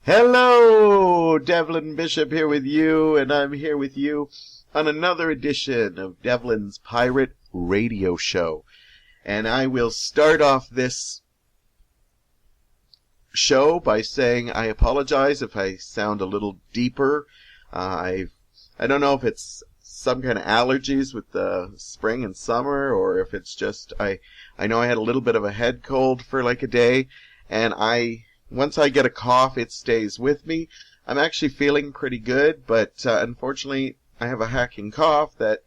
Hello, Devlin Bishop here with you, and I'm here with you on another edition of Devlin's Pirate Radio Show. And I will start off this show by saying I apologize if I sound a little deeper. I don't know if it's some kind of allergies with the spring and summer, or if it's just I know I had a little bit of a head cold for like a day, and once I get a cough, it stays with me. I'm actually feeling pretty good, but unfortunately, I have a hacking cough that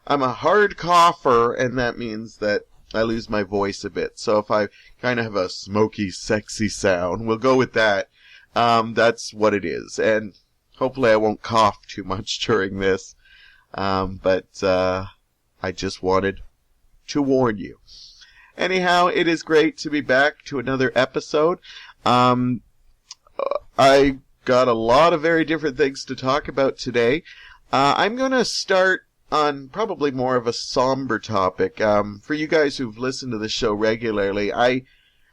I'm a hard cougher, and that means that I lose my voice a bit. So if I kind of have a smoky, sexy sound, we'll go with that. That's what it is. And hopefully I won't cough too much during this. But I just wanted to warn you. Anyhow, it is great to be back to another episode. I got a lot of very different things to talk about today. I'm going to start on probably more of a somber topic. For you guys who've listened to the show regularly, I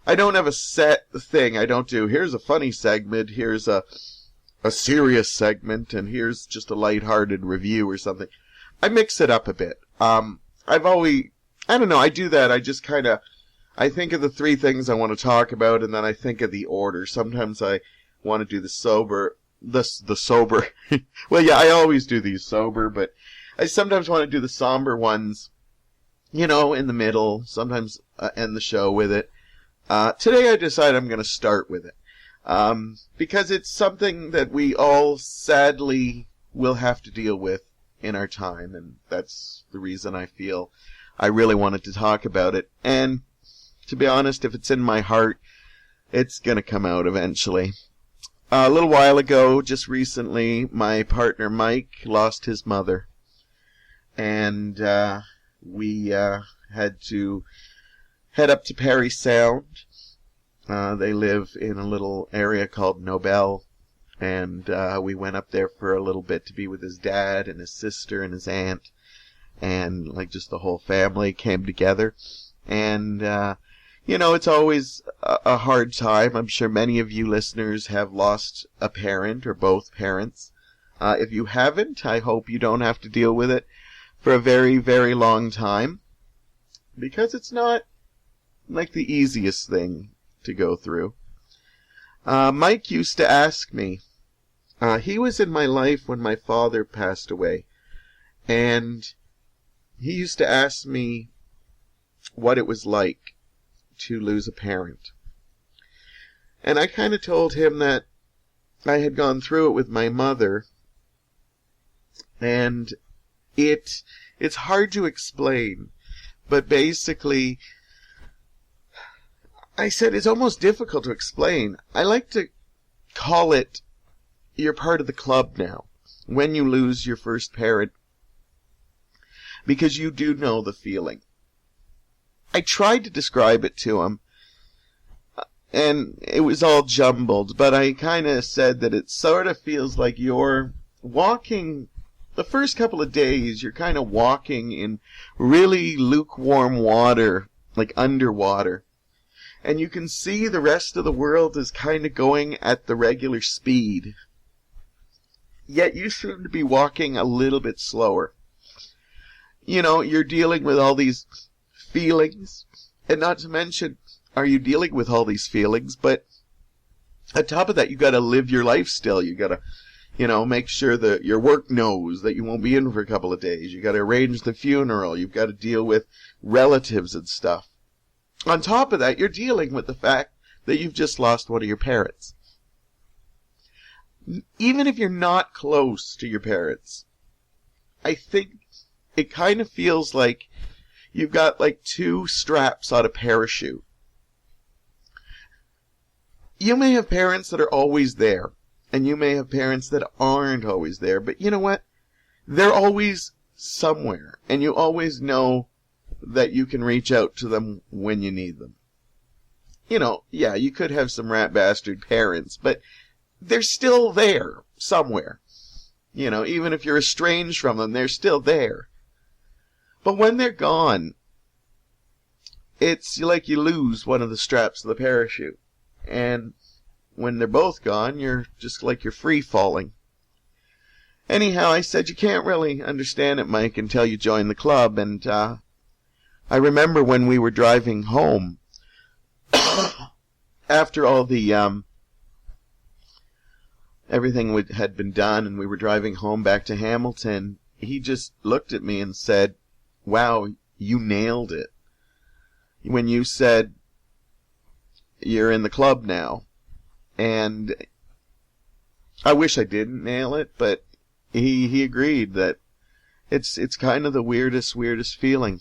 don't have a set thing. I don't do, here's a funny segment, here's a serious segment, and here's just a lighthearted review or something. I mix it up a bit. I don't know, I do that. I think of the three things I want to talk about, and then I think of the order. Sometimes I want to do the sober. Well, yeah, I always do these sober, but I sometimes want to do the somber ones, in the middle. Sometimes end the show with it. Today I decide I'm going to start with it. Because it's something that we all sadly will have to deal with in our time, and that's the reason I feel I really wanted to talk about it. And to be honest, if it's in my heart, it's going to come out eventually. A little while ago, just recently, my partner Mike lost his mother. And we had to head up to Parry Sound. They live in a little area called Nobel. And we went up there for a little bit to be with his dad and his sister and his aunt. And just the whole family came together. And it's always a hard time. I'm sure many of you listeners have lost a parent or both parents. If you haven't, I hope you don't have to deal with it for a very, very long time. Because it's not the easiest thing to go through. Mike used to ask me, he was in my life when my father passed away. And he used to ask me what it was like to lose a parent. And I kind of told him that I had gone through it with my mother, and it's hard to explain, but basically, I said it's almost difficult to explain. I like to call it, you're part of the club now, when you lose your first parent, because you do know the feeling. I tried to describe it to him, and it was all jumbled, but I kind of said that it sort of feels like you're walking, the first couple of days, you're kind of walking in really lukewarm water, like underwater, and you can see the rest of the world is kind of going at the regular speed, yet you seem to be walking a little bit slower. You're dealing with all these feelings, and not to mention, are you dealing with all these feelings, but on top of that, you gotta live your life still. You gotta, make sure that your work knows that you won't be in for a couple of days. You gotta arrange the funeral. You've gotta deal with relatives and stuff. On top of that, you're dealing with the fact that you've just lost one of your parents. Even if you're not close to your parents, I think it kind of feels like you've got two straps on a parachute. You may have parents that are always there, and you may have parents that aren't always there, but you know what? They're always somewhere, and you always know that you can reach out to them when you need them. Yeah, you could have some rat bastard parents, but they're still there somewhere. Even if you're estranged from them, they're still there. But when they're gone, it's like you lose one of the straps of the parachute. And when they're both gone, you're just like you're free falling. Anyhow, I said, you can't really understand it, Mike, until you join the club. And I remember when we were driving home, after all the everything had been done, and we were driving home back to Hamilton, he just looked at me and said, wow, you nailed it. When you said, you're in the club now. And I wish I didn't nail it, but he agreed that it's kind of the weirdest feeling.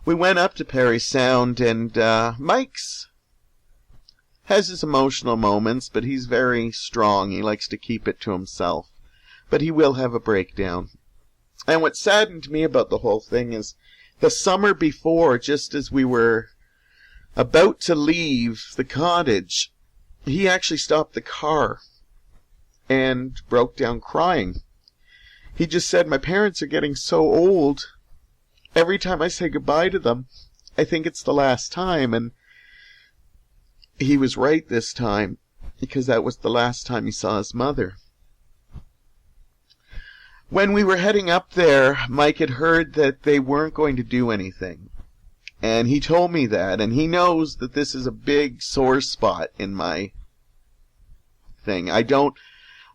We went up to Parry Sound, and Mike's has his emotional moments, but he's very strong. He likes to keep it to himself. But he will have a breakdown. And what saddened me about the whole thing is the summer before, just as we were about to leave the cottage, he actually stopped the car and broke down crying. He just said, my parents are getting so old. Every time I say goodbye to them, I think it's the last time. And he was right this time, because that was the last time he saw his mother. When we were heading up there, Mike had heard that they weren't going to do anything. And he told me that, and he knows that this is a big sore spot in my thing. I don't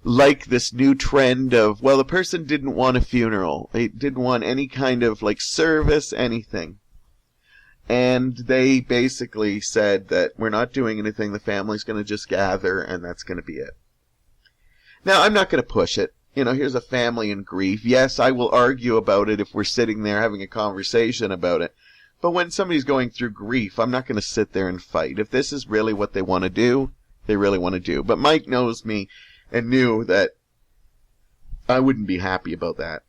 like this new trend of, well, the person didn't want a funeral. They didn't want any kind of, like, service, anything. And they basically said that we're not doing anything, the family's going to just gather, and that's going to be it. Now, I'm not going to push it. You know, here's a family in grief. Yes, I will argue about it if we're sitting there having a conversation about it. But when somebody's going through grief, I'm not going to sit there and fight. If this is really what they want to do, they really want to do. But Mike knows me and knew that I wouldn't be happy about that.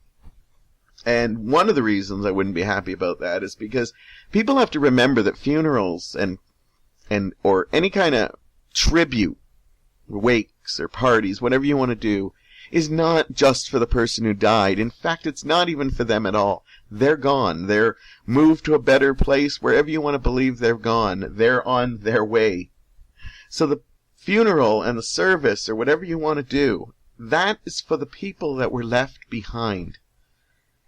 And one of the reasons I wouldn't be happy about that is because people have to remember that funerals and or any kind of tribute, wakes or parties, whatever you want to do, is not just for the person who died. In fact, it's not even for them at all. They're gone. They're moved to a better place. Wherever you want to believe they're gone, they're on their way. So the funeral and the service, or whatever you want to do, that is for the people that were left behind.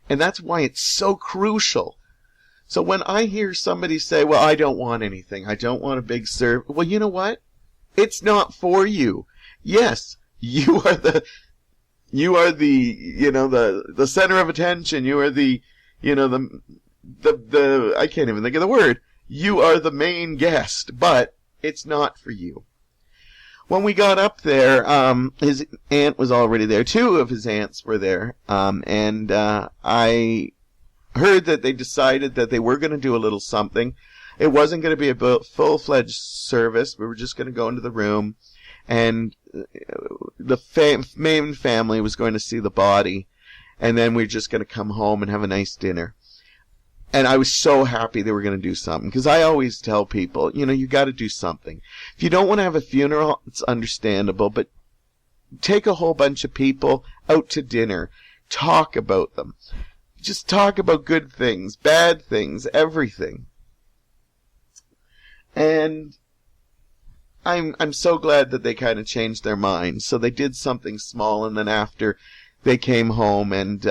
And that's why it's so crucial. So when I hear somebody say, well, I don't want anything, I don't want a big service, well, you know what? It's not for you. Yes, you are the center of attention. You are the I can't even think of the word. You are the main guest, but it's not for you. When we got up there, his aunt was already there. Two of his aunts were there, and I heard that they decided that they were going to do a little something. It wasn't going to be a full-fledged service. We were just going to go into the room, and the main family was going to see the body, and then we were just going to come home and have a nice dinner. And I was so happy they were going to do something, because I always tell people, you got to do something. If you don't want to have a funeral, it's understandable, but take a whole bunch of people out to dinner. Talk about them. Just talk about good things, bad things, everything. And I'm so glad that they kind of changed their minds. So they did something small, and then after they came home and,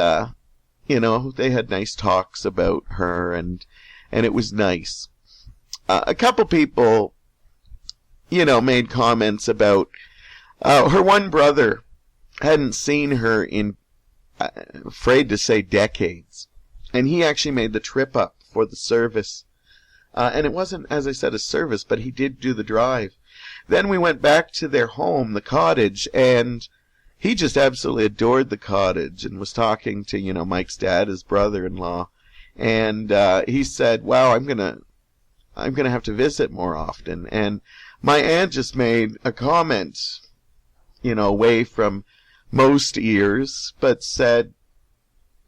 they had nice talks about her, and it was nice. A couple people, made comments about her one brother hadn't seen her in, afraid to say, decades. And he actually made the trip up for the service. And it wasn't, as I said, a service, but he did do the drive. Then we went back to their home, the cottage, and he just absolutely adored the cottage and was talking to, Mike's dad, his brother-in-law. And he said, wow, I'm gonna have to visit more often. And my aunt just made a comment, away from most ears, but said,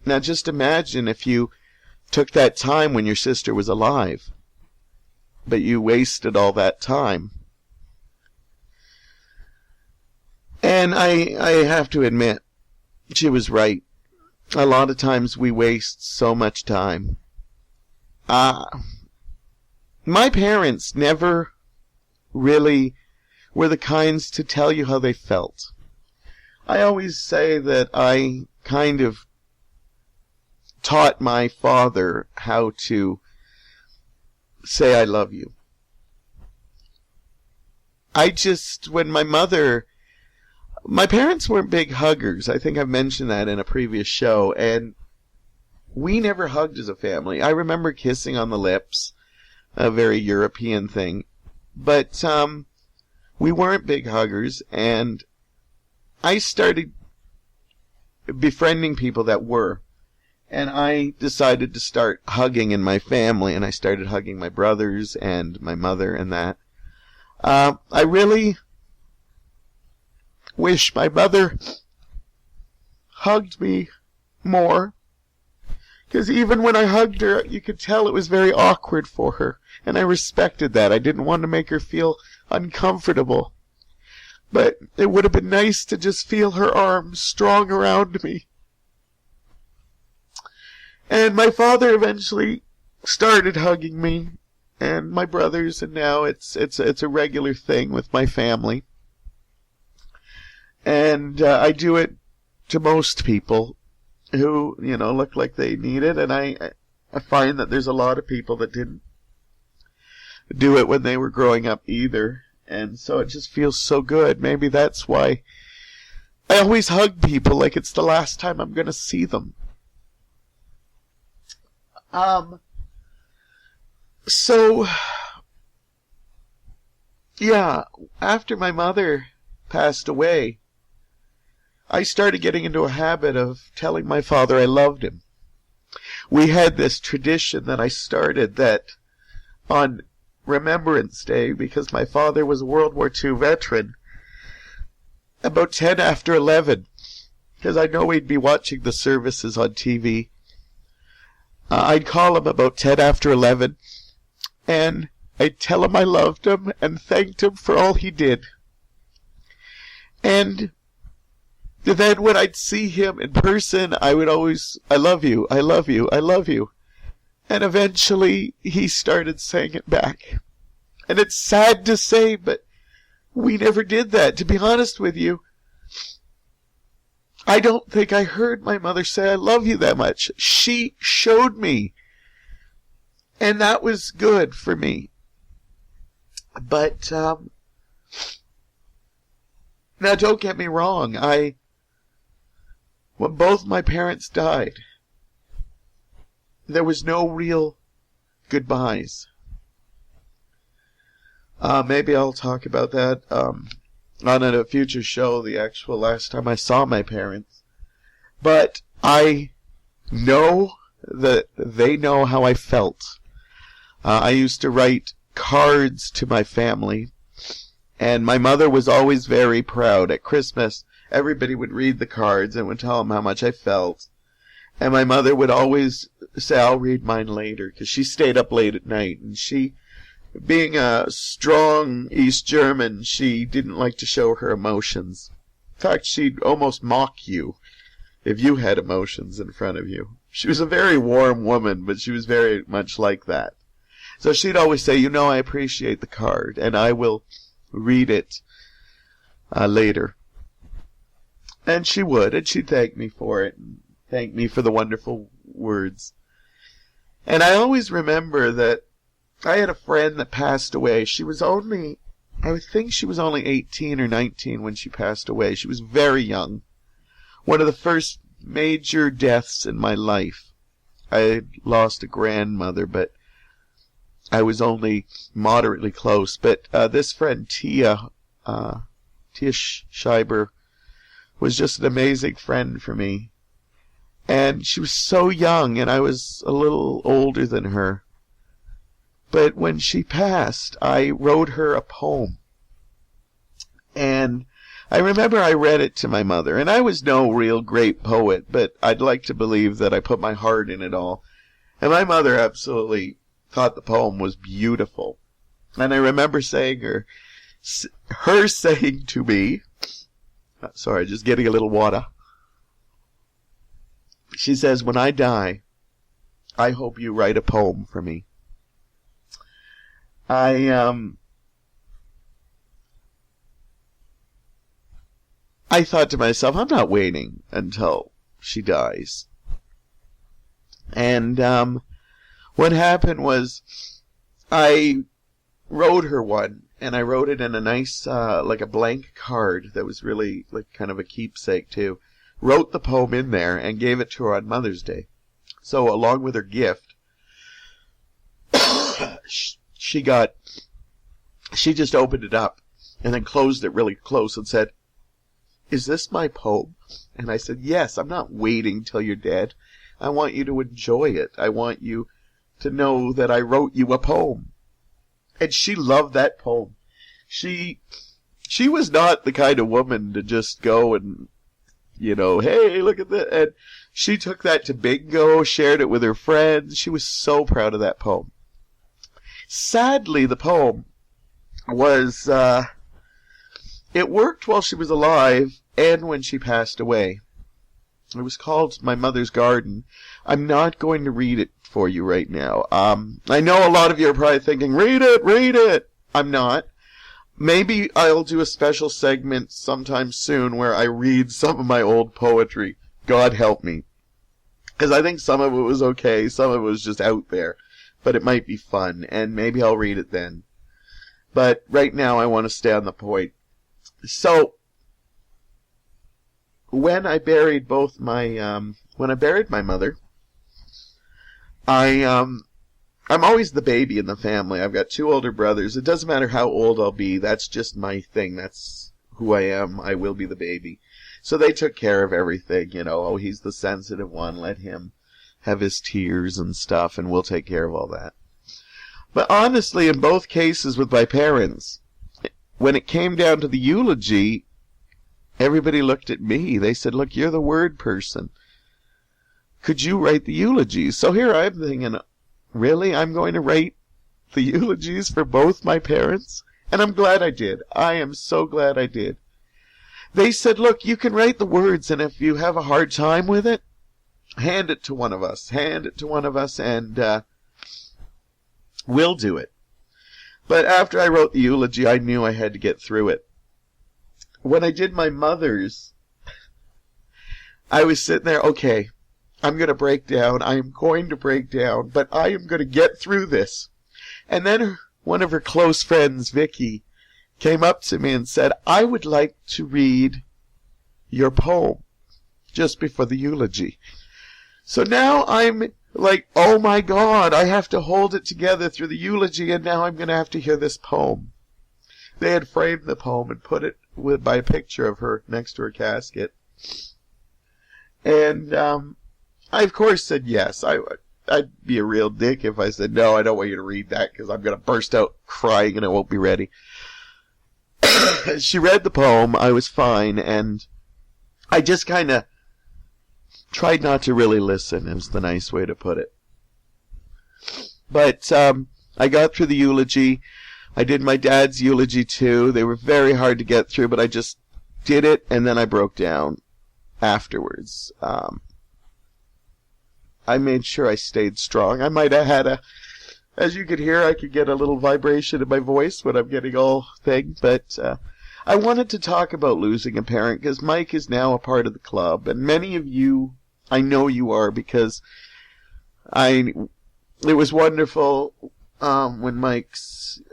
now just imagine if you took that time when your sister was alive, but you wasted all that time. And I have to admit, she was right. A lot of times we waste so much time. My parents never really were the kinds to tell you how they felt. I always say that I kind of taught my father how to say I love you. When my parents weren't big huggers. I think I've mentioned that in a previous show, and we never hugged as a family. I remember kissing on the lips, a very European thing, but we weren't big huggers, and I started befriending people that were. And I decided to start hugging in my family, and I started hugging my brothers and my mother and that. I really wish my mother hugged me more, because even when I hugged her, you could tell it was very awkward for her, and I respected that. I didn't want to make her feel uncomfortable. But it would have been nice to just feel her arms strong around me. And my father eventually started hugging me and my brothers, and now it's a regular thing with my family. And I do it to most people who, look like they need it, and I find that there's a lot of people that didn't do it when they were growing up either. And so it just feels so good. Maybe that's why I always hug people like it's the last time I'm going to see them. So, yeah, after my mother passed away, I started getting into a habit of telling my father I loved him. We had this tradition that I started that on Remembrance Day, because my father was a World War II veteran, about 10 after 11, because I know he'd be watching the services on TV. I'd call him about 10 after 11, and I'd tell him I loved him and thanked him for all he did. And then when I'd see him in person, I would always, I love you, I love you, I love you. And eventually, he started saying it back. And it's sad to say, but we never did that. To be honest with you, I don't think I heard my mother say I love you that much. She showed me. And that was good for me. But, now don't get me wrong. When both my parents died, there was no real goodbyes. Maybe I'll talk about that on a future show, the actual last time I saw my parents. But I know that they know how I felt. I used to write cards to my family, and my mother was always very proud. At Christmas, everybody would read the cards and would tell them how much I felt. And my mother would always say, I'll read mine later, because she stayed up late at night. And she, being a strong East German, she didn't like to show her emotions. In fact, she'd almost mock you if you had emotions in front of you. She was a very warm woman, but she was very much like that. So she'd always say, I appreciate the card, and I will read it later. And she would, and she'd thank me for it. Thank me for the wonderful words. And I always remember that I had a friend that passed away. I think she was only 18 or 19 when she passed away. She was very young. One of the first major deaths in my life. I had lost a grandmother, but I was only moderately close. But this friend, Tia Scheiber, was just an amazing friend for me. And she was so young, and I was a little older than her. But when she passed, I wrote her a poem. And I remember I read it to my mother. And I was no real great poet, but I'd like to believe that I put my heart in it all. And my mother absolutely thought the poem was beautiful. And I remember saying her saying to me, sorry, just getting a little water. She says, when I die, I hope you write a poem for me. I thought to myself, I'm not waiting until she dies. And what happened was I wrote her one, and I wrote it in a nice, like a blank card that was really like kind of a keepsake too. Wrote the poem in there and gave it to her on Mother's Day. So along with her gift, she just opened it up and then closed it really close and said, "Is this my poem?" And I said, "Yes, I'm not waiting till you're dead. I want you to enjoy it. I want you to know that I wrote you a poem." And she loved that poem. She was not the kind of woman to just go and, hey, look at that. And she took that to bingo, shared it with her friends. She was so proud of that poem. Sadly, the poem was, it worked while she was alive and when she passed away. It was called My Mother's Garden. I'm not going to read it for you right now. I know a lot of you are probably thinking, read it. I'm not. Maybe I'll do a special segment sometime soon where I read some of my old poetry. God help me. Because I think some of it was okay, some of it was just out there. But it might be fun, and maybe I'll read it then. But right now I want to stay on the point. So, when I buried my mother, I'm always the baby in the family. I've got 2 older brothers. It doesn't matter how old I'll be. That's just my thing. That's who I am. I will be the baby. So they took care of everything, Oh, he's the sensitive one. Let him have his tears and stuff, and we'll take care of all that. But honestly, in both cases with my parents, when it came down to the eulogy, everybody looked at me. They said, "Look, you're the word person. Could you write the eulogies?" So here I'm thinking, really? I'm going to write the eulogies for both my parents? And I'm glad I did. I am so glad I did. They said, "Look, you can write the words, and if you have a hard time with it, hand it to one of us. Hand it to one of us, and we'll do it." But after I wrote the eulogy, I knew I had to get through it. When I did my mother's, I was sitting there, okay, I'm going to break down. I am going to break down, but I am going to get through this. And then one of her close friends, Vicky, came up to me and said, "I would like to read your poem just before the eulogy." So now I'm like, oh my God, I have to hold it together through the eulogy, and now I'm going to have to hear this poem. They had framed the poem and put it by a picture of her next to her casket. And I, of course, said yes. I'd be a real dick if I said, "No, I don't want you to read that because I'm going to burst out crying and I won't be ready." She read the poem. I was fine, and I just kind of tried not to really listen, is the nice way to put it. But I got through the eulogy. I did my dad's eulogy too. They were very hard to get through, but I just did it, and then I broke down afterwards. I made sure I stayed strong. I might have had as you could hear, I could get a little vibration in my voice when I'm getting all thing, but I wanted to talk about losing a parent because Mike is now a part of the club, and many of you, I know you are, because it was wonderful when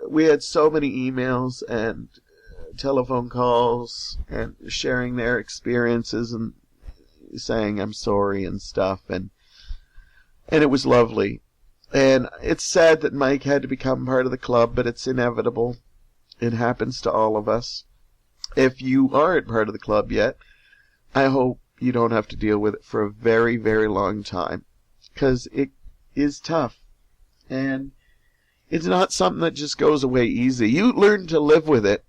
we had so many emails and telephone calls and sharing their experiences and saying I'm sorry and stuff, and it was lovely. And it's sad that Mike had to become part of the club, but it's inevitable. It happens to all of us. If you aren't part of the club yet, I hope you don't have to deal with it for a very, very long time, because it is tough. And it's not something that just goes away easy. You learn to live with it.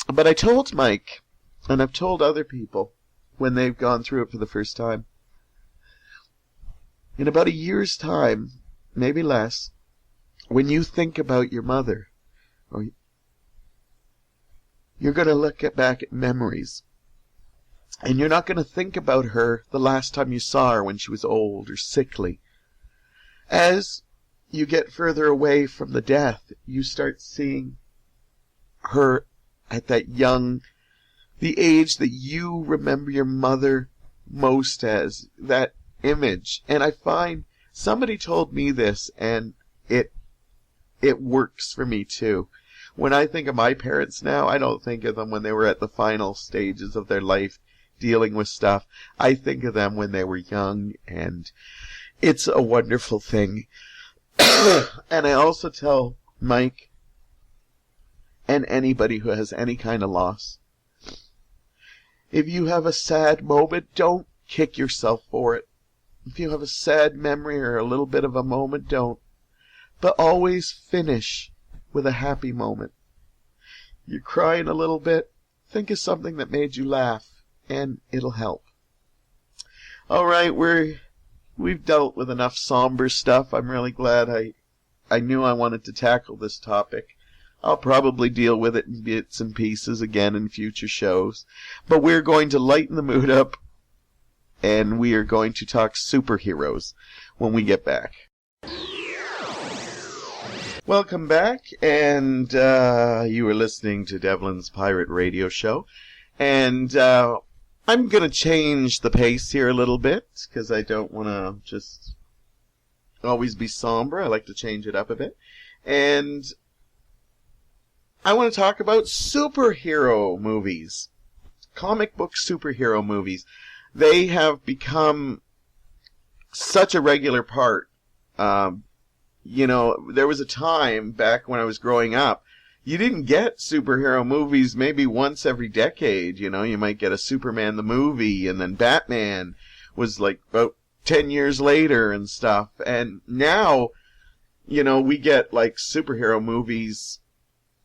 But I told Mike, and I've told other people when they've gone through it for the first time, in about a year's time, maybe less, when you think about your mother, you're going to look back at memories. And you're not going to think about her the last time you saw her when she was old or sickly. As you get further away from the death, you start seeing her at that young, the age that you remember your mother most as, that image. And I find somebody told me this, and it works for me too. When I think of my parents now, I don't think of them when they were at the final stages of their life dealing with stuff. I think of them when they were young, and it's a wonderful thing. And I also tell Mike and anybody who has any kind of loss, if you have a sad moment, don't kick yourself for it. If you have a sad memory or a little bit of a moment, don't. But always finish with a happy moment. You're crying a little bit, think of something that made you laugh, and it'll help. All right, we've dealt with enough somber stuff. I'm really glad I knew I wanted to tackle this topic. I'll probably deal with it in bits and pieces again in future shows. But we're going to lighten the mood up, and we are going to talk superheroes when we get back. Welcome back, and you are listening to Devlin's Pirate Radio Show. And I'm going to change the pace here a little bit, because I don't want to just always be somber. I like to change it up a bit. And I want to talk about superhero movies. Comic book superhero movies. They have become such a regular part. You know, there was a time back when I was growing up, you didn't get superhero movies maybe once every decade. You know, you might get a Superman the movie, and then Batman was like about 10 years later and stuff. And now, you know, we get like superhero movies,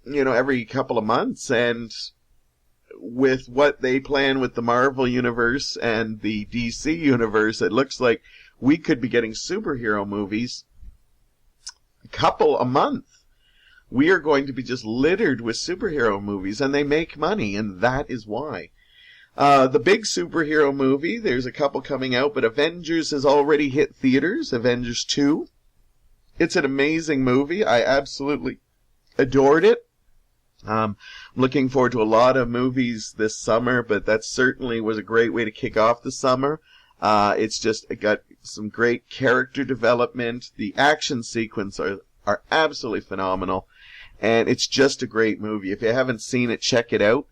you know, every couple of months. And with what they plan with the Marvel Universe and the DC Universe, it looks like we could be getting superhero movies a couple a month. We are going to be just littered with superhero movies, and they make money, and that is why. The big superhero movie, there's a couple coming out, but Avengers has already hit theaters, Avengers 2. It's an amazing movie. I absolutely adored it. I'm looking forward to a lot of movies this summer, but that certainly was a great way to kick off the summer. It got some great character development. The action sequence are absolutely phenomenal. And it's just a great movie. If you haven't seen it, check it out.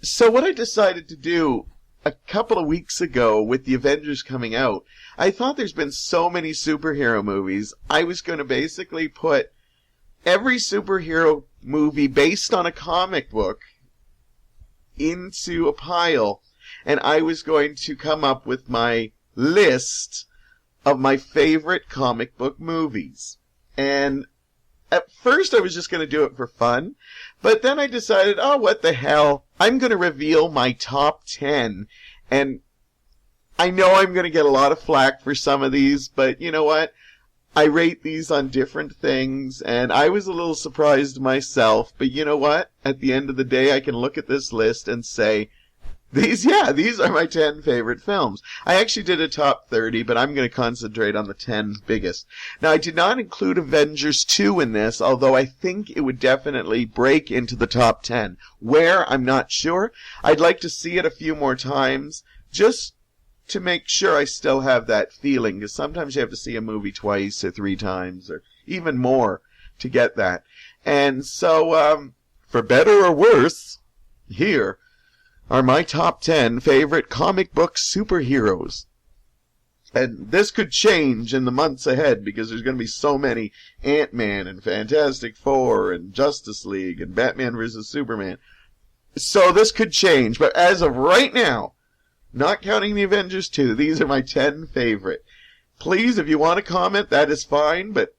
So what I decided to do a couple of weeks ago with the Avengers coming out, I thought there's been so many superhero movies. I was going to basically put every superhero movie based on a comic book into a pile, and I was going to come up with my list of my favorite comic book movies. And at first I was just going to do it for fun, but then I decided, oh, what the hell, I'm going to reveal my top 10, and I know I'm going to get a lot of flack for some of these, but you know what? I rate these on different things, and I was a little surprised myself, but you know what? At the end of the day, I can look at this list and say, these are my 10 favorite films. I actually did a top 30, but I'm going to concentrate on the 10 biggest. Now, I did not include Avengers 2 in this, although I think it would definitely break into the top 10. Where? I'm not sure. I'd like to see it a few more times, just to make sure I still have that feeling, because sometimes you have to see a movie twice or 3 times, or even more, to get that. And so, for better or worse, here are my top 10 favorite comic book superheroes. And this could change in the months ahead, because there's going to be so many Ant-Man and Fantastic Four and Justice League and Batman vs. Superman. So this could change, but as of right now, not counting the Avengers 2, these are my 10 favorite. Please, if you want to comment, that is fine, but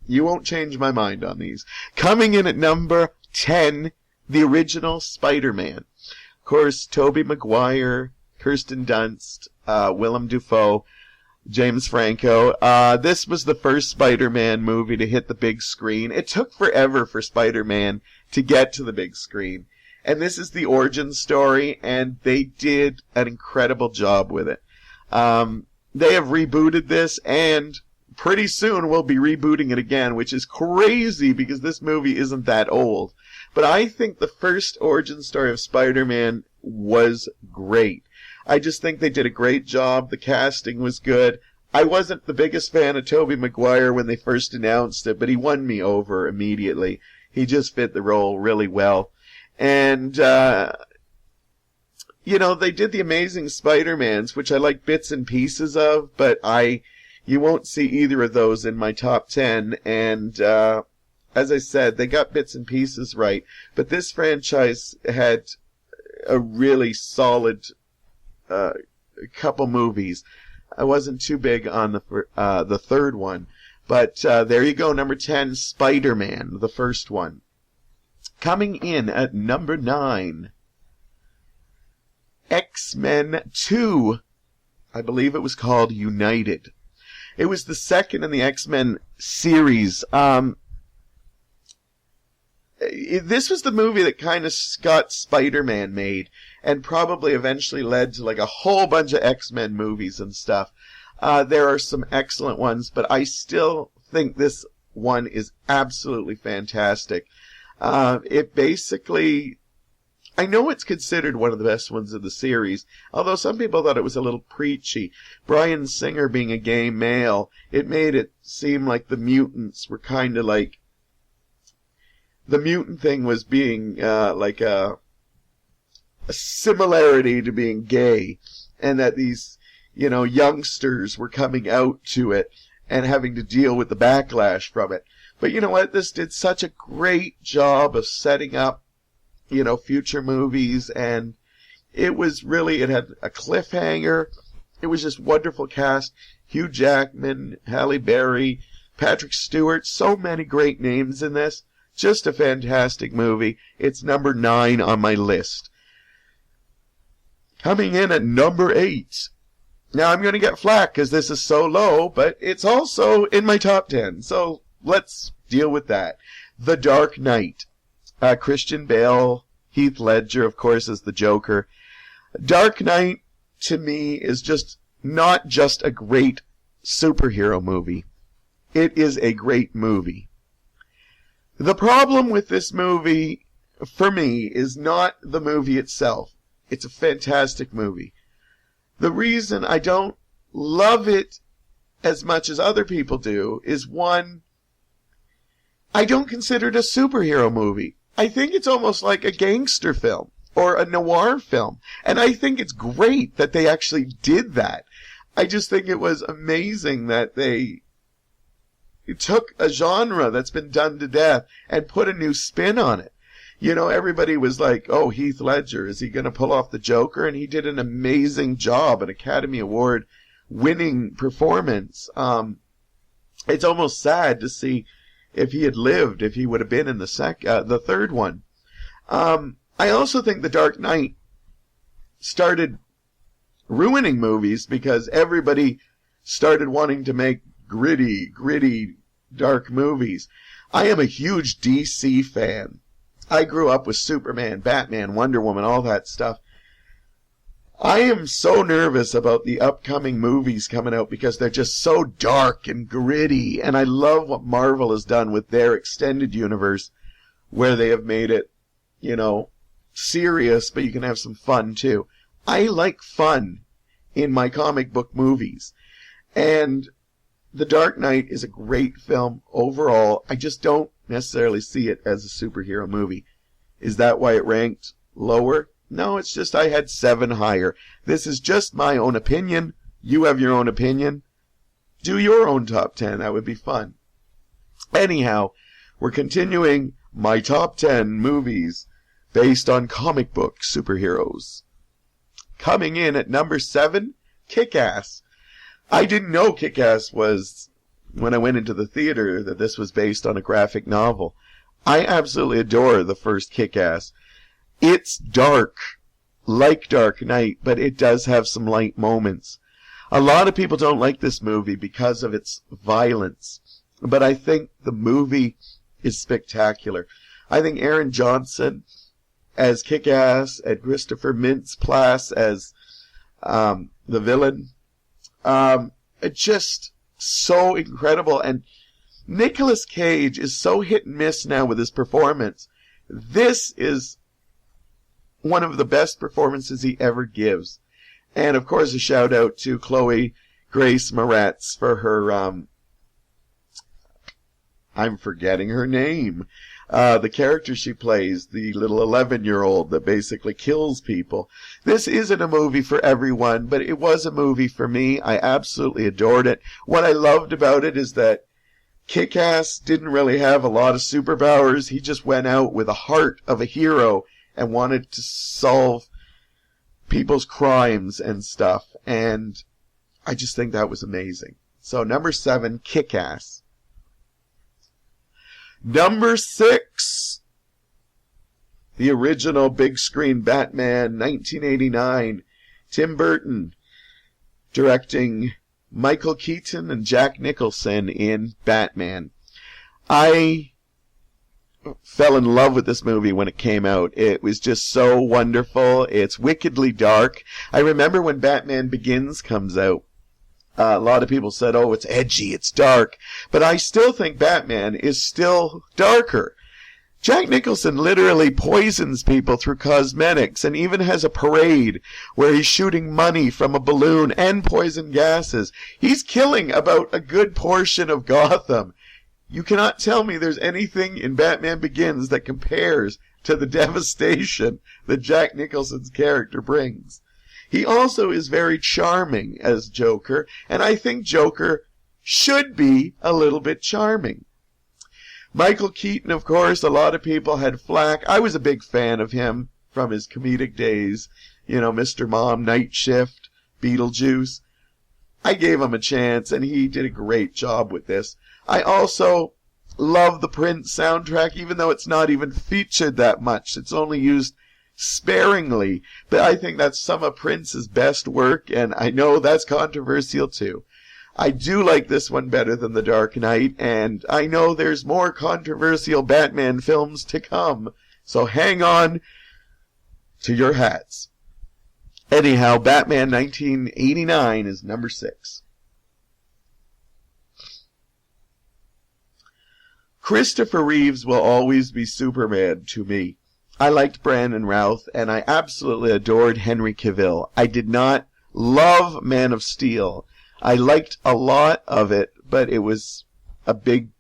you won't change my mind on these. Coming in at number 10, the original Spider-Man. Of course, Tobey Maguire, Kirsten Dunst, Willem Dafoe, James Franco. This was the first Spider-Man movie to hit the big screen. It took forever for Spider-Man to get to the big screen. And this is the origin story, and they did an incredible job with it. They have rebooted this, and pretty soon we'll be rebooting it again, which is crazy because this movie isn't that old. But I think the first origin story of Spider-Man was great. I just think they did a great job. The casting was good. I wasn't the biggest fan of Tobey Maguire when they first announced it, but he won me over immediately. He just fit the role really well. And, you know, they did the Amazing Spider-Mans, which I like bits and pieces of, but you won't see either of those in my top 10. And, as I said, they got bits and pieces right. But this franchise had a really solid, couple movies. I wasn't too big on the third one. But, there you go, number 10, Spider-Man, the first one. Coming in at number 9, X-Men 2. I believe it was called United. It was the second in the X-Men series. This was the movie that kind of got Spider-Man made, and probably eventually led to like a whole bunch of X-Men movies and stuff. There are some excellent ones, but I still think this one is absolutely fantastic. It basically, I know it's considered one of the best ones of the series, although some people thought it was a little preachy. Bryan Singer being a gay male, it made it seem like the mutants were kind of like, the mutant thing was being like a similarity to being gay, and that these, you know, youngsters were coming out to it and having to deal with the backlash from it. But you know what? This did such a great job of setting up, you know, future movies, and it was really, it had a cliffhanger. It was just wonderful cast. Hugh Jackman, Halle Berry, Patrick Stewart, so many great names in this. Just a fantastic movie. It's number 9 on my list. Coming in at number 8. Now I'm going to get flack because this is so low, but it's also in my top 10. So let's deal with that. The Dark Knight. Christian Bale, Heath Ledger, of course, as the Joker. Dark Knight, to me, is just not just a great superhero movie. It is a great movie. The problem with this movie, for me, is not the movie itself. It's a fantastic movie. The reason I don't love it as much as other people do is, one, I don't consider it a superhero movie. I think it's almost like a gangster film or a noir film. And I think it's great that they actually did that. I just think it was amazing that they took a genre that's been done to death and put a new spin on it. You know, everybody was like, oh, Heath Ledger, is he going to pull off the Joker? And he did an amazing job, an Academy Award winning performance. It's almost sad to see if he had lived, if he would have been in the third one. I also think The Dark Knight started ruining movies because everybody started wanting to make gritty, dark movies. I am a huge DC fan. I grew up with Superman, Batman, Wonder Woman, all that stuff. I am so nervous about the upcoming movies coming out because they're just so dark and gritty, and I love what Marvel has done with their extended universe, where they have made it, you know, serious, but you can have some fun too. I like fun in my comic book movies, and The Dark Knight is a great film overall. I just don't necessarily see it as a superhero movie. Is that why it ranked lower? No, it's just I had 7 higher. This is just my own opinion. You have your own opinion. Do your own top 10. That would be fun. Anyhow, we're continuing my top 10 movies based on comic book superheroes. Coming in at number 7, Kick-Ass. I didn't know Kick-Ass was, when I went into the theater, that this was based on a graphic novel. I absolutely adore the first Kick-Ass. It's dark, like Dark Knight, but it does have some light moments. A lot of people don't like this movie because of its violence, but I think the movie is spectacular. I think Aaron Johnson as Kick-Ass and Christopher Mintz-Plasse as the villain, just so incredible. And Nicolas Cage is so hit and miss now with his performance this is one of the best performances he ever gives. And of course, a shout out to Chloe Grace Moretz for her, I'm forgetting her name. The character she plays, the little 11-year-old that basically kills people. This isn't a movie for everyone, but it was a movie for me. I absolutely adored it. What I loved about it is that Kick-Ass didn't really have a lot of superpowers. He just went out with a heart of a hero and wanted to solve people's crimes and stuff. And I just think that was amazing. So number 7, Kick-Ass. Number 6, the original big screen Batman, 1989. Tim Burton directing Michael Keaton and Jack Nicholson in Batman. I fell in love with this movie when it came out. It was just so wonderful. It's wickedly dark. I remember when Batman Begins comes out, a lot of people said, oh, it's edgy, it's dark. But I still think Batman is still darker. Jack Nicholson literally poisons people through cosmetics and even has a parade where he's shooting money from a balloon and poison gases. He's killing about a good portion of Gotham. You cannot tell me there's anything in Batman Begins that compares to the devastation that Jack Nicholson's character brings. He also is very charming as Joker, and I think Joker should be a little bit charming. Michael Keaton, of course, a lot of people had flack. I was a big fan of him from his comedic days. You know, Mr. Mom, Night Shift, Beetlejuice. I gave him a chance, and he did a great job with this. I also love the Prince soundtrack, even though it's not even featured that much. It's only used sparingly, but I think that's some of Prince's best work, and I know that's controversial too. I do like this one better than The Dark Knight, and I know there's more controversial Batman films to come, so hang on to your hats. Anyhow, Batman 1989 is number 6. Christopher Reeves will always be Superman to me. I liked Brandon Routh, and I absolutely adored Henry Cavill. I did not love Man of Steel. I liked a lot of it, but it was a big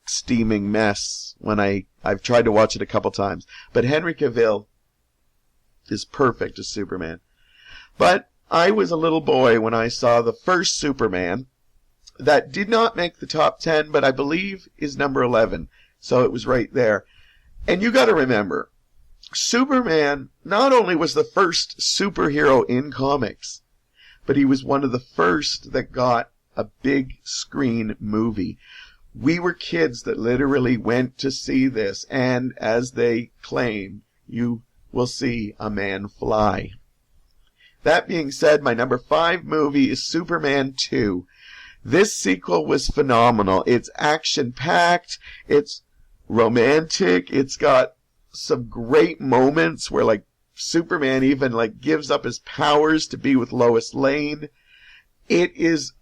steaming mess when I've tried to watch it a couple times. But Henry Cavill is perfect as Superman. But I was a little boy when I saw the first Superman that did not make the top 10, but I believe is number 11. So it was right there. And you got to remember, Superman not only was the first superhero in comics, but he was one of the first that got a big screen movie. We were kids that literally went to see this, and as they claim, you will see a man fly. That being said, my number 5 movie is Superman 2. This sequel was phenomenal. It's action-packed, it's romantic, it's got some great moments where, like, Superman even, like, gives up his powers to be with Lois Lane. It is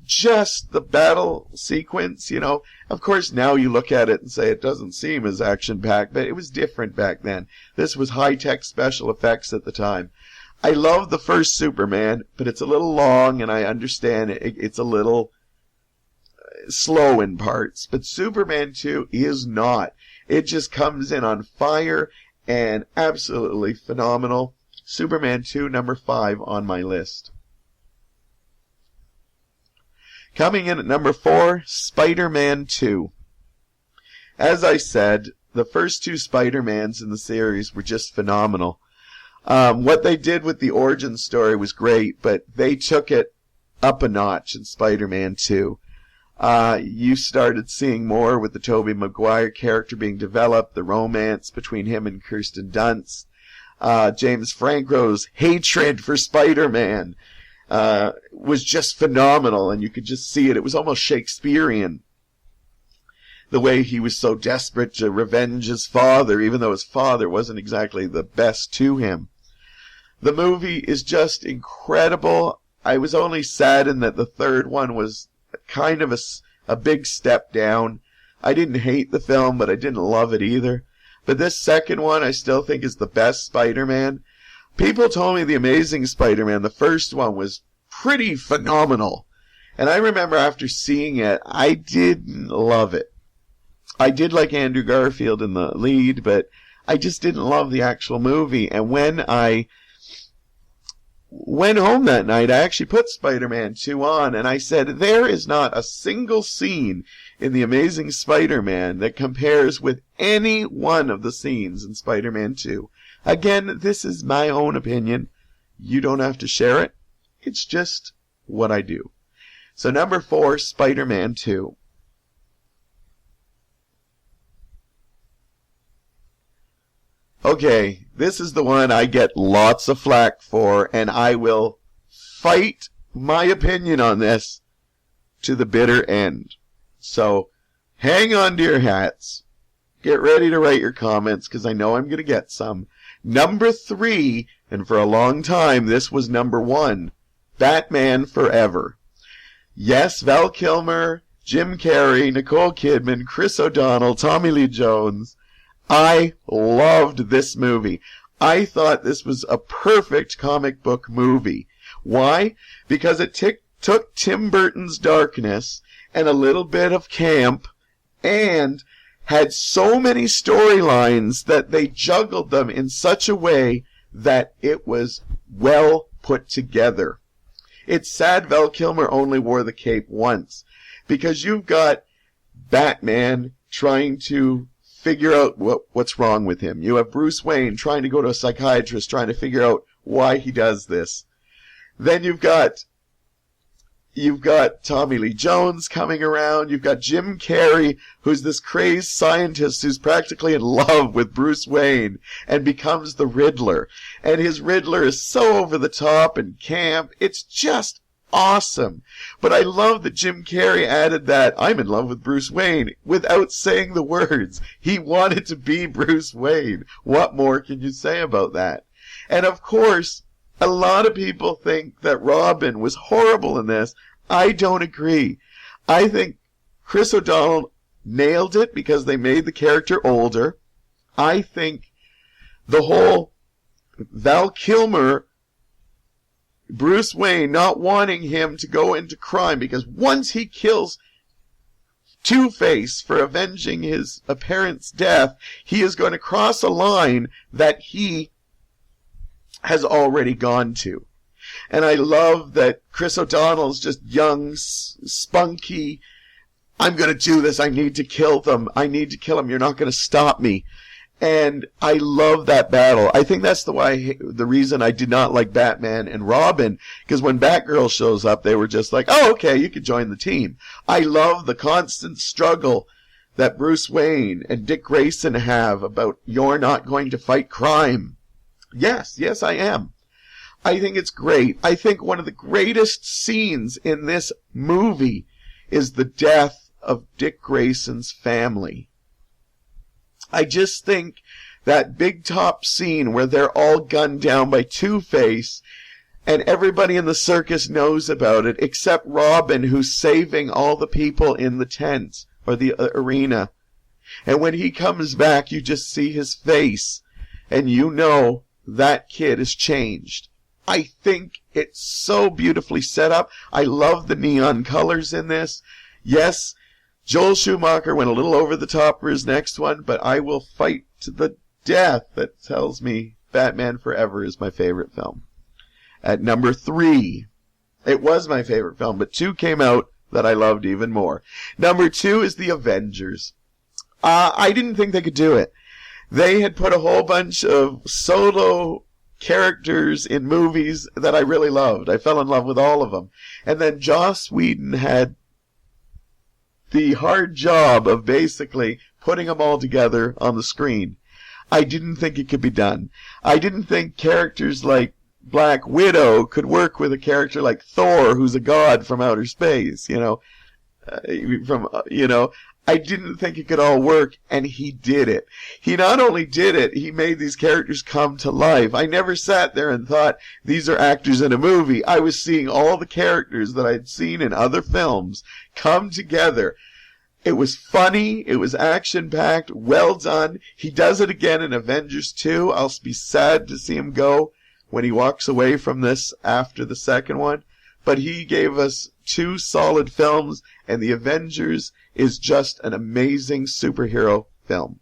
just the battle sequence, you know. Of course, now you look at it and say it doesn't seem as action-packed, but it was different back then. This was high-tech special effects at the time. I love the first Superman, but it's a little long, and I understand it's a little slow in parts. But Superman 2 is not. It just comes in on fire and absolutely phenomenal. Superman 2, number 5 on my list. Coming in at number 4, Spider-Man 2. As I said, the first 2 Spider-Mans in the series were just phenomenal. What they did with the origin story was great, but they took it up a notch in Spider-Man 2. You started seeing more with the Tobey Maguire character being developed, the romance between him and Kirsten Dunst. James Franco's hatred for Spider-Man was just phenomenal, and you could just see it. It was almost Shakespearean, the way he was so desperate to revenge his father, even though his father wasn't exactly the best to him. The movie is just incredible. I was only saddened that the third one was kind of a big step down. I didn't hate the film, but I didn't love it either. But this second one I still think is the best Spider-Man. People told me The Amazing Spider-Man, the first one, was pretty phenomenal. And I remember after seeing it, I didn't love it. I did like Andrew Garfield in the lead, but I just didn't love the actual movie. And when I went home that night, I actually put Spider-Man 2 on, and I said, there is not a single scene in The Amazing Spider-Man that compares with any one of the scenes in Spider-Man 2. Again, this is my own opinion. You don't have to share it. It's just what I do. So number 4, Spider-Man 2. Okay, this is the one I get lots of flack for, and I will fight my opinion on this to the bitter end. So, hang on to your hats. Get ready to write your comments, because I know I'm going to get some. Number 3, and for a long time this was number 1, Batman Forever. Yes, Val Kilmer, Jim Carrey, Nicole Kidman, Chris O'Donnell, Tommy Lee Jones. I loved this movie. I thought this was a perfect comic book movie. Why? Because it took Tim Burton's darkness and a little bit of camp and had so many storylines that they juggled them in such a way that it was well put together. It's sad Val Kilmer only wore the cape once, because you've got Batman trying to figure out what's wrong with him. You have Bruce Wayne trying to go to a psychiatrist, trying to figure out why he does this. Then you've got Tommy Lee Jones coming around. You've got Jim Carrey, who's this crazed scientist who's practically in love with Bruce Wayne and becomes the Riddler. And his Riddler is so over the top and camp. It's just awesome. But I love that Jim Carrey added that I'm in love with Bruce Wayne without saying the words. He wanted to be Bruce Wayne. What more can you say about that? And of course, a lot of people think that Robin was horrible in this. I don't agree. I think Chris O'Donnell nailed it because they made the character older. I think the whole Val Kilmer, Bruce Wayne, not wanting him to go into crime, because once he kills Two-Face for avenging his parents' death, he is going to cross a line that he has already gone to. And I love that Chris O'Donnell's just young, spunky, I'm going to do this, I need to kill them, I need to kill them, you're not going to stop me. And I love that battle. I think that's the reason I did not like Batman and Robin, because when Batgirl shows up, they were just like, oh, okay, you can join the team. I love the constant struggle that Bruce Wayne and Dick Grayson have about, you're not going to fight crime. Yes, I am. I think it's great. I think one of the greatest scenes in this movie is the death of Dick Grayson's family. I just think that big top scene where they're all gunned down by Two-Face and everybody in the circus knows about it except Robin, who's saving all the people in the tent or the arena. And when he comes back, you just see his face and you know that kid is changed. I think it's so beautifully set up. I love the neon colors in this. Yes, Joel Schumacher went a little over the top for his next one, but I will fight to the death that tells me Batman Forever is my favorite film. At number 3, it was my favorite film, but 2 came out that I loved even more. Number 2 is The Avengers. I didn't think they could do it. They had put a whole bunch of solo characters in movies that I really loved. I fell in love with all of them. And then Joss Whedon had the hard job of basically putting them all together on the screen. I didn't think it could be done. I didn't think characters like Black Widow could work with a character like Thor, who's a god from outer space, I didn't think it could all work, and he did it. He not only did it, he made these characters come to life. I never sat there and thought, these are actors in a movie. I was seeing all the characters that I'd seen in other films come together. It was funny. It was action-packed. Well done. He does it again in Avengers 2. I'll be sad to see him go when he walks away from this after the second one. But he gave us 2 solid films, and The Avengers is just an amazing superhero film.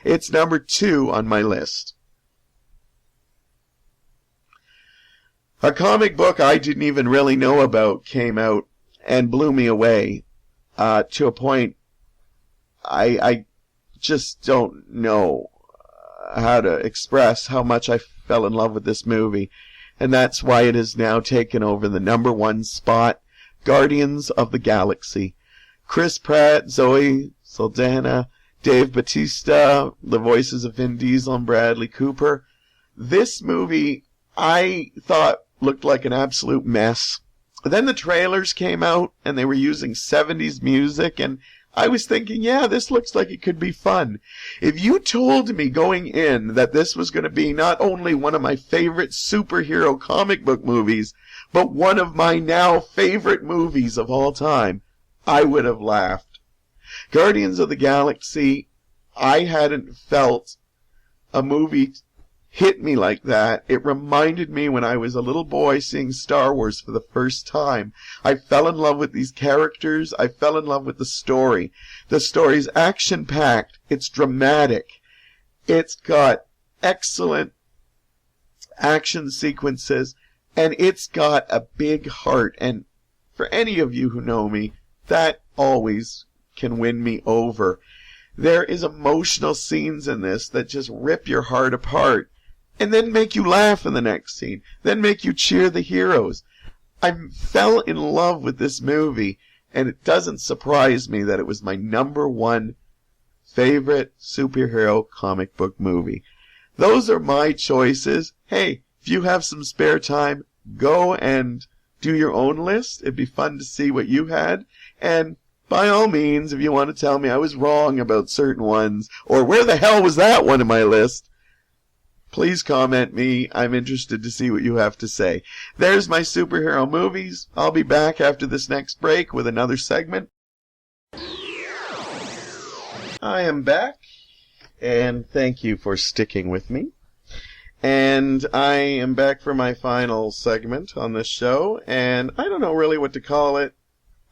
It's number 2 on my list. A comic book I didn't even really know about came out and blew me away to a point I just don't know how to express how much I fell in love with this movie. And that's why it has now taken over the number 1 spot. Guardians of the Galaxy. Chris Pratt, Zoe Saldana, Dave Bautista, the voices of Vin Diesel and Bradley Cooper. This movie, I thought, looked like an absolute mess. Then the trailers came out, and they were using 70s music, and I was thinking, yeah, this looks like it could be fun. If you told me going in that this was going to be not only one of my favorite superhero comic book movies, but one of my now favorite movies of all time, I would have laughed. Guardians of the Galaxy, I hadn't felt a movie hit me like that. It reminded me when I was a little boy seeing Star Wars for the first time. I fell in love with these characters. I fell in love with the story. The story's action-packed. It's dramatic. It's got excellent action sequences, and it's got a big heart. And for any of you who know me, that always can win me over. There is emotional scenes in this that just rip your heart apart, and then make you laugh in the next scene, then make you cheer the heroes. I fell in love with this movie, and it doesn't surprise me that it was my number 1 favorite superhero comic book movie. Those are my choices. Hey, if you have some spare time, go and do your own list. It'd be fun to see what you had. And by all means, if you want to tell me I was wrong about certain ones, or where the hell was that one in my list, please comment me. I'm interested to see what you have to say. There's my superhero movies. I'll be back after this next break with another segment. I am back, and thank you for sticking with me. And I am back for my final segment on this show, and I don't know really what to call it.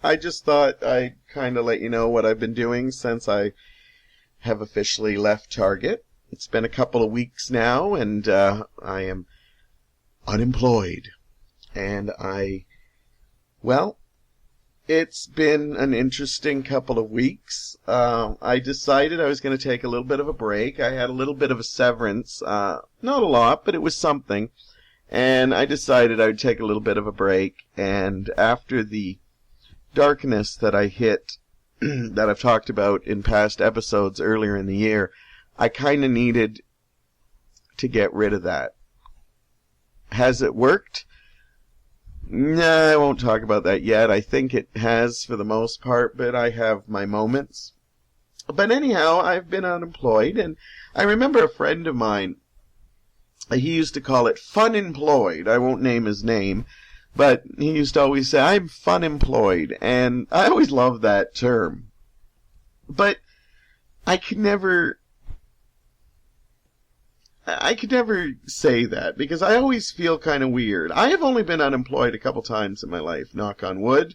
I just thought I'd kind of let you know what I've been doing since I have officially left Target. It's been a couple of weeks now, and I am unemployed. And it's been an interesting couple of weeks. I decided I was going to take a little bit of a break. I had a little bit of a severance. Not a lot, but it was something. And I decided I would take a little bit of a break. And after the darkness that I hit, that I've talked about in past episodes earlier in the year, I kind of needed to get rid of that. Has it worked? Nah, I won't talk about that yet. I think it has for the most part, but I have my moments. But anyhow, I've been unemployed, and I remember a friend of mine, he used to call it Funemployed. I won't name his name, but he used to always say, I'm funemployed, and I always loved that term. But I could never say that, because I always feel kind of weird. I have only been unemployed a couple times in my life, knock on wood.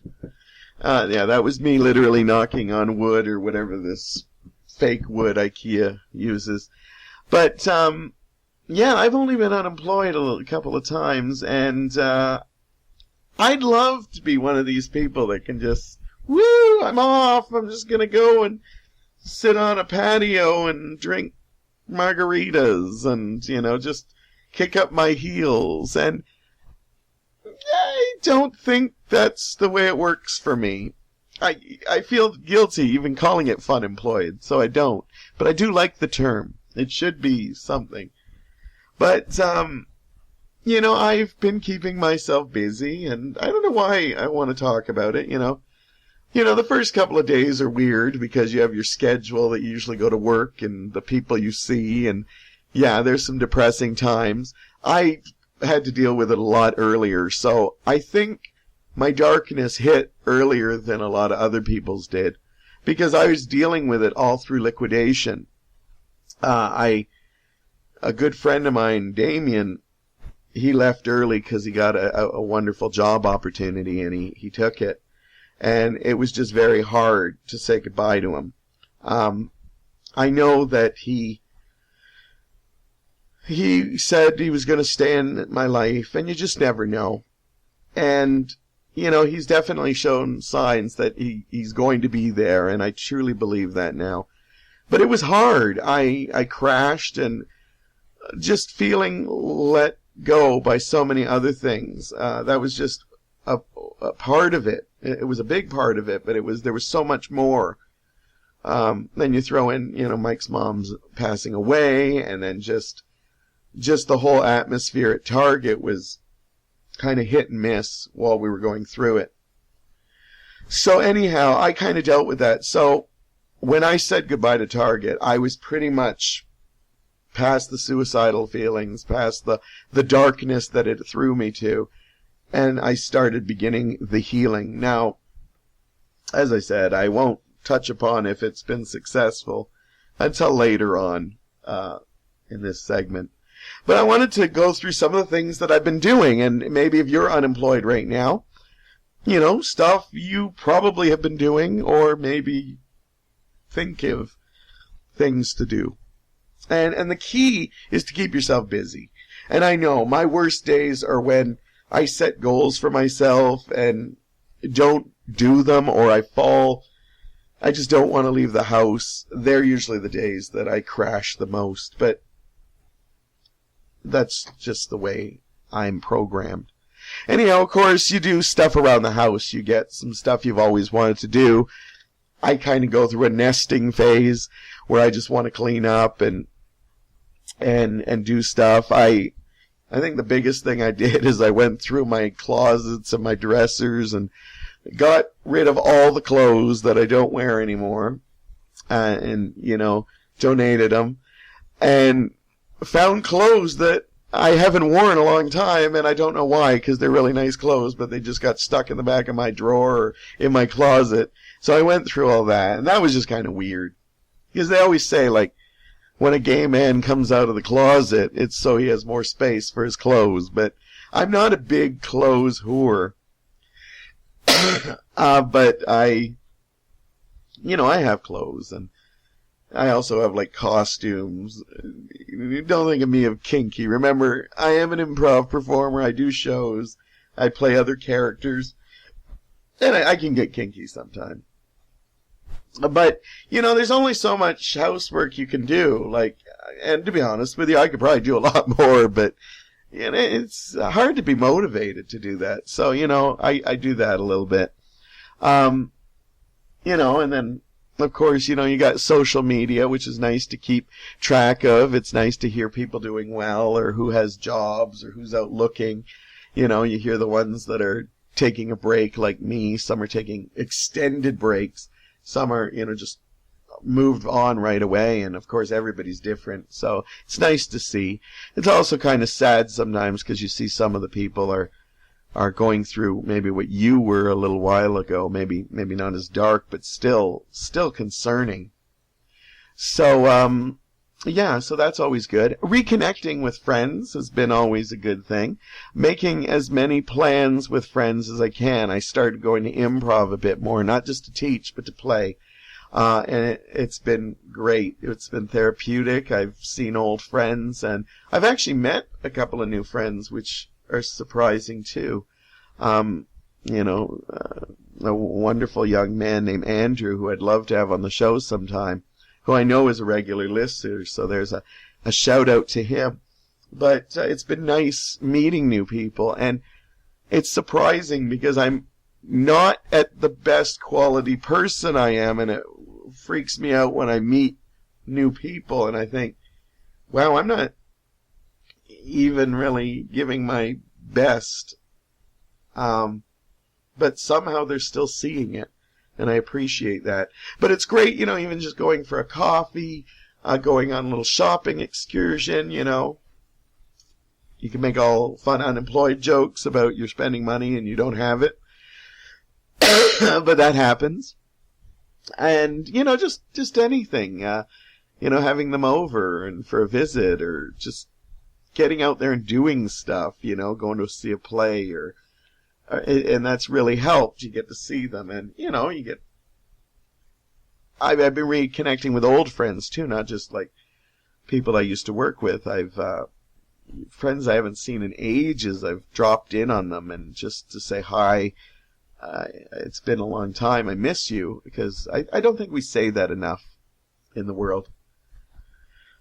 Yeah, that was me literally knocking on wood, or whatever this fake wood IKEA uses. But, yeah, I've only been unemployed a couple of times, and I'd love to be one of these people that can just, woo, I'm off, I'm just gonna go and sit on a patio and drink margaritas and, just kick up my heels. And I don't think that's the way it works for me. I feel guilty even calling it Funemployed, so I don't. But I do like the term. It should be something. But, I've been keeping myself busy, and I don't know why I want to talk about it, the first couple of days are weird because you have your schedule that you usually go to work and the people you see, and yeah, there's some depressing times. I had to deal with it a lot earlier, so I think my darkness hit earlier than a lot of other people's did. because I was dealing with it all through liquidation. A good friend of mine, Damien, he left early because he got a wonderful job opportunity, and he took it. And it was just very hard to say goodbye to him. I know that he said he was going to stay in my life, and you just never know. And, he's definitely shown signs that he's going to be there, and I truly believe that now. But it was hard. I crashed and just feeling let go by so many other things. That was just a part of it. It was a big part of it, but there was so much more. Then you throw in, Mike's mom's passing away, and then just the whole atmosphere at Target was kind of hit and miss while we were going through it. So anyhow, I kind of dealt with that. So when I said goodbye to Target, I was pretty much past the suicidal feelings, past the darkness that it threw me to, and I started beginning the healing. Now, as I said, I won't touch upon if it's been successful until later on in this segment. But I wanted to go through some of the things that I've been doing, and maybe if you're unemployed right now, stuff you probably have been doing, or maybe think of things to do. And the key is to keep yourself busy. And I know my worst days are when I set goals for myself and don't do them, or I just don't want to leave the house. They're usually the days that I crash the most, but that's just the way I'm programmed. Anyhow, of course, you do stuff around the house. You get some stuff you've always wanted to do. I kind of go through a nesting phase where I just want to clean up and do stuff. I think the biggest thing I did is I went through my closets and my dressers and got rid of all the clothes that I don't wear anymore, and donated them, and found clothes that I haven't worn a long time, and I don't know why, because they're really nice clothes, but they just got stuck in the back of my drawer or in my closet. So I went through all that, and that was just kind of weird, because they always say, like, when a gay man comes out of the closet, it's so he has more space for his clothes, but I'm not a big clothes whore. But I have clothes, and I also have, like, costumes. Don't think of me as kinky. Remember, I am an improv performer. I do shows. I play other characters. And I can get kinky sometimes. But, there's only so much housework you can do. Like, and to be honest with you, I could probably do a lot more, but it's hard to be motivated to do that. So, I do that a little bit. And then, of course, you got social media, which is nice to keep track of. It's nice to hear people doing well, or who has jobs, or who's out looking. You hear the ones that are taking a break like me. Some are taking extended breaks. Some are, just moved on right away. And, of course, everybody's different. So it's nice to see. It's also kind of sad sometimes because you see some of the people are going through maybe what you were a little while ago. Maybe not as dark, but still concerning. So, so that's always good. Reconnecting with friends has been always a good thing. Making as many plans with friends as I can. I started going to improv a bit more, not just to teach, but to play. And it's been great. It's been therapeutic. I've seen old friends, and I've actually met a couple of new friends, which are surprising too. A wonderful young man named Andrew, who I'd love to have on the show sometime, who I know is a regular listener, so there's a shout out to him. But it's been nice meeting new people, and it's surprising because I'm not at the best quality person I am, and it freaks me out when I meet new people, and I think, wow, I'm not even really giving my best. But somehow they're still seeing it, and I appreciate that. But it's great, even just going for a coffee, going on a little shopping excursion, You can make all fun unemployed jokes about you're spending money and you don't have it. But that happens. And, just anything, having them over and for a visit, or just getting out there and doing stuff, going to see a play, and that's really helped. You get to see them, and, I've been reconnecting with old friends too, not just like people I used to work with. I've, friends I haven't seen in ages, I've dropped in on them and just to say hi. It's been a long time. I miss you, because I don't think we say that enough in the world.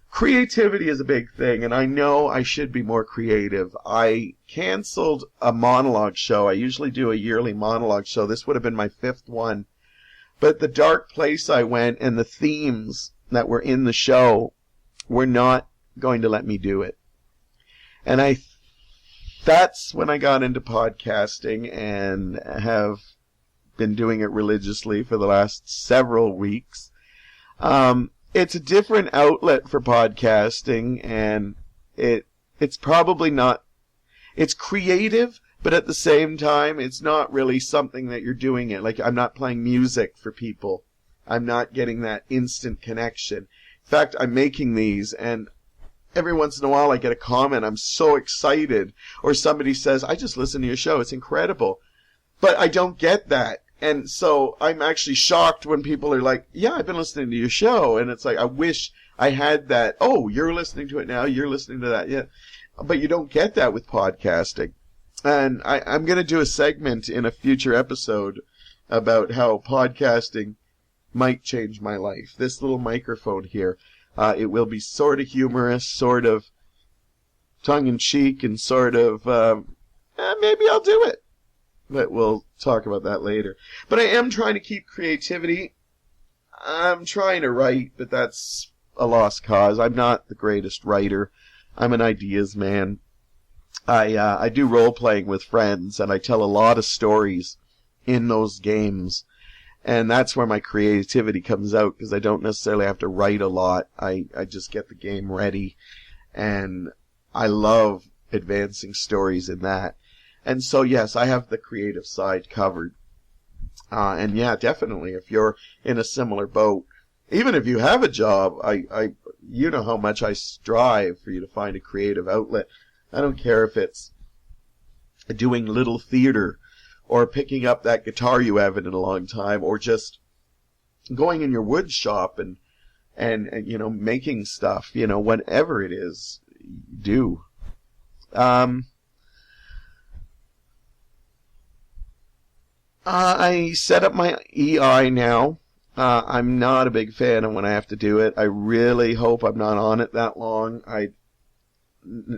Creativity is a big thing, and I know I should be more creative. I canceled a monologue show. I usually do a yearly monologue show. This would have been my 5th one. But the dark place I went and the themes that were in the show were not going to let me do it. And that's when I got into podcasting and have been doing it religiously for the last several weeks. It's a different outlet for podcasting, and it's probably not, it's creative, but at the same time, it's not really something that you're doing it. Like, I'm not playing music for people. I'm not getting that instant connection. In fact, I'm making these, and every once in a while I get a comment, I'm so excited, or somebody says, I just listened to your show, it's incredible. But I don't get that. And so I'm actually shocked when people are like, yeah, I've been listening to your show. And it's like, I wish I had that. Oh, you're listening to it now, you're listening to that. Yeah. But you don't get that with podcasting. And I'm going to do a segment in a future episode about how podcasting might change my life. This little microphone here, it will be sort of humorous, sort of tongue-in-cheek, and sort of, maybe I'll do it. But we'll talk about that later. But I am trying to keep creativity. I'm trying to write, but that's a lost cause. I'm not the greatest writer. I'm an ideas man. I do role-playing with friends, and I tell a lot of stories in those games. And that's where my creativity comes out, because I don't necessarily have to write a lot. I just get the game ready. And I love advancing stories in that. And so, yes, I have the creative side covered. And yeah, definitely, if you're in a similar boat, even if you have a job, you know how much I strive for you to find a creative outlet. I don't care if it's doing little theater, or picking up that guitar you haven't in a long time, or just going in your wood shop and making stuff, whatever it is, do. I set up my EI now. I'm not a big fan of when I have to do it. I really hope I'm not on it that long.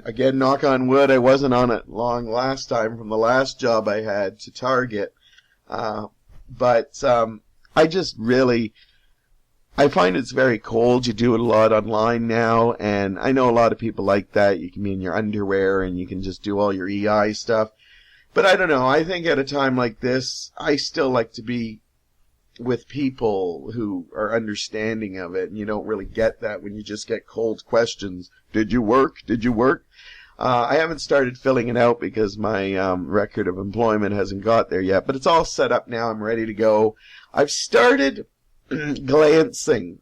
Again, knock on wood, I wasn't on it long last time from the last job I had to Target. But I just really, I find it's very cold. You do it a lot online now, and I know a lot of people like that. You can be in your underwear and you can just do all your EI stuff. But I don't know. I think at a time like this, I still like to be with people who are understanding of it, and you don't really get that when you just get cold questions. Did you work? Did you work? I haven't started filling it out because my record of employment hasn't got there yet, but it's all set up now. I'm ready to go. I've started glancing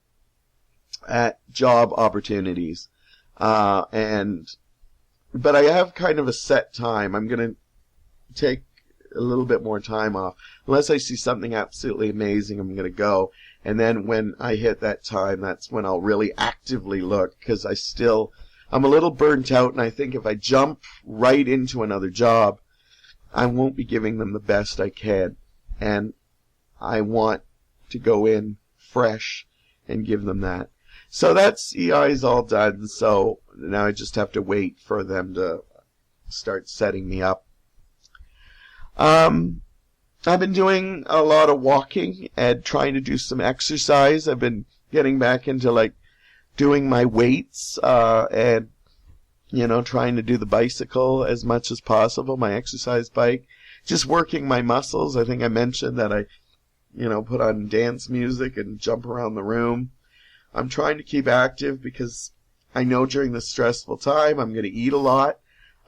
at job opportunities, but I have kind of a set time. I'm going to take a little bit more time off. Unless I see something absolutely amazing, I'm going to go. And then when I hit that time, that's when I'll really actively look, because I'm a little burnt out, and I think if I jump right into another job, I won't be giving them the best I can. And I want to go in fresh and give them that. So that's EI's all done, so now I just have to wait for them to start setting me up. I've been doing a lot of walking and trying to do some exercise. I've been getting back into doing my weights, and trying to do the bicycle as much as possible, my exercise bike, just working my muscles. I think I mentioned that I, put on dance music and jump around the room. I'm trying to keep active because I know during this stressful time I'm going to eat a lot.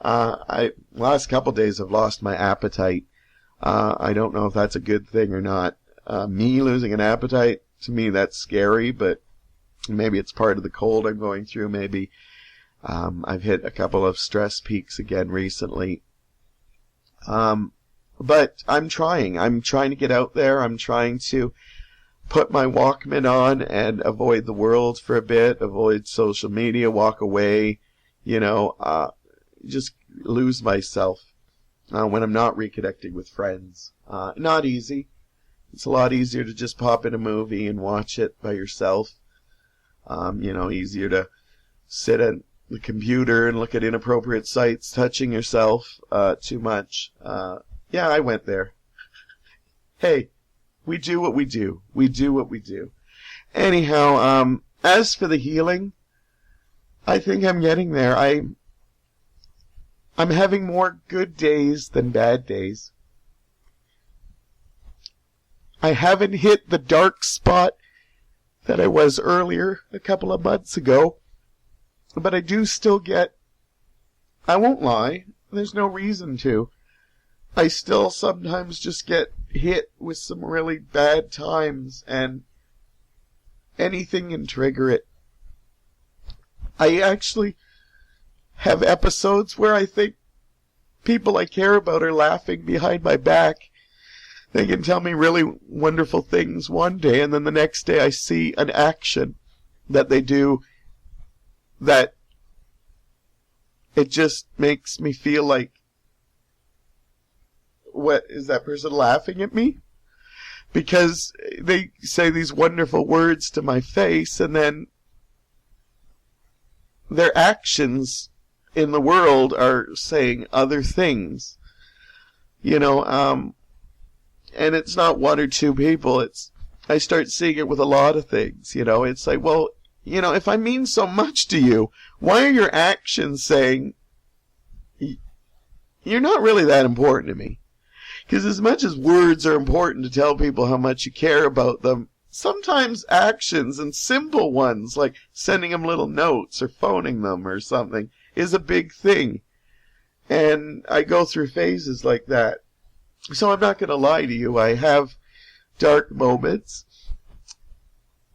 Last couple days I've lost my appetite. I don't know if that's a good thing or not. Me losing an appetite, to me that's scary, but maybe it's part of the cold I'm going through. Maybe I've hit a couple of stress peaks again recently. But I'm trying. I'm trying to get out there. I'm trying to put my Walkman on and avoid the world for a bit, avoid social media, walk away, just lose myself when I'm not reconnecting with friends. Not easy. It's a lot easier to just pop in a movie and watch it by yourself. Easier to sit at the computer and look at inappropriate sites, touching yourself too much. Yeah, I went there. Hey, we do what we do. We do what we do. Anyhow, as for the healing, I think I'm getting there. I'm having more good days than bad days. I haven't hit the dark spot that I was earlier, a couple of months ago, but I do still get, I won't lie, there's no reason to. I still sometimes just get hit with some really bad times, and anything can trigger it. I actually have episodes where I think people I care about are laughing behind my back. They can tell me really wonderful things one day, and then the next day I see an action that they do that it just makes me feel like, what, is that person laughing at me? Because they say these wonderful words to my face, and then their actions in the world are saying other things. And it's not one or two people. I start seeing it with a lot of things. It's like, well, if I mean so much to you, why are your actions saying you're not really that important to me? Because as much as words are important to tell people how much you care about them, sometimes actions, and simple ones like sending them little notes or phoning them or something, is a big thing. And I go through phases like that. So I'm not going to lie to you. I have dark moments.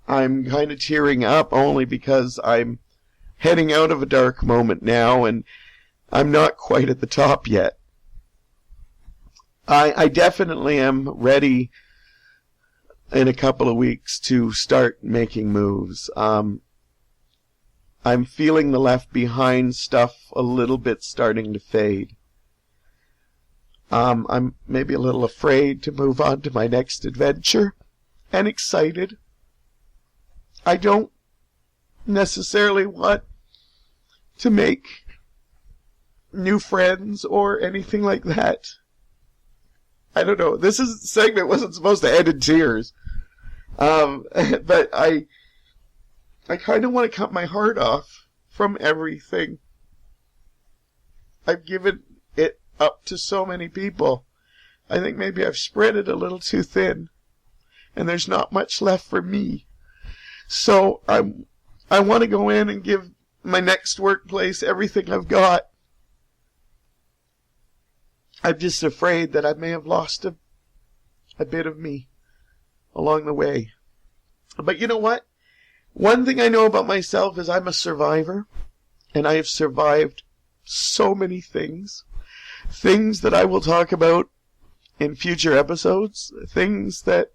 I'm kind of tearing up only because I'm heading out of a dark moment now, and I'm not quite at the top yet. I definitely am ready in a couple of weeks to start making moves. I'm feeling the left behind stuff a little bit starting to fade. I'm maybe a little afraid to move on to my next adventure, and excited. I don't necessarily want to make new friends or anything like that. I don't know. This segment wasn't supposed to end in tears. But I kind of want to cut my heart off from everything. I've given it up to so many people. I think maybe I've spread it a little too thin, and there's not much left for me. So I want to go in and give my next workplace everything I've got. I'm just afraid that I may have lost a bit of me along the way. But you know what? One thing I know about myself is I'm a survivor, and I have survived so many things. Things that I will talk about in future episodes. Things that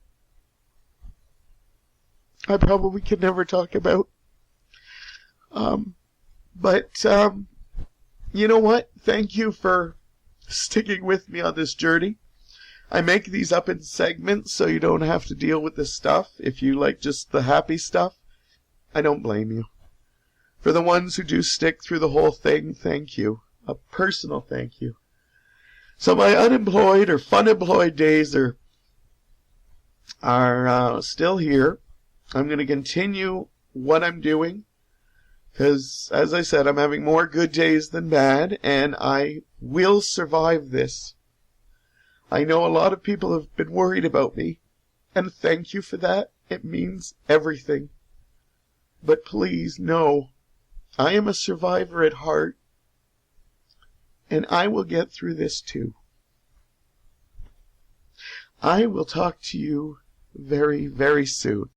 I probably could never talk about. But you know what? Thank you for sticking with me on this journey. I make these up in segments so you don't have to deal with this stuff. If you like just the happy stuff, I don't blame you. For the ones who do stick through the whole thing, thank you. A personal thank you. So my unemployed or funemployed days are still here. I'm going to continue what I'm doing because, as I said, I'm having more good days than bad, and I will survive this. I know a lot of people have been worried about me, and thank you for that. It means everything. But please know, I am a survivor at heart, and I will get through this too. I will talk to you very, very soon.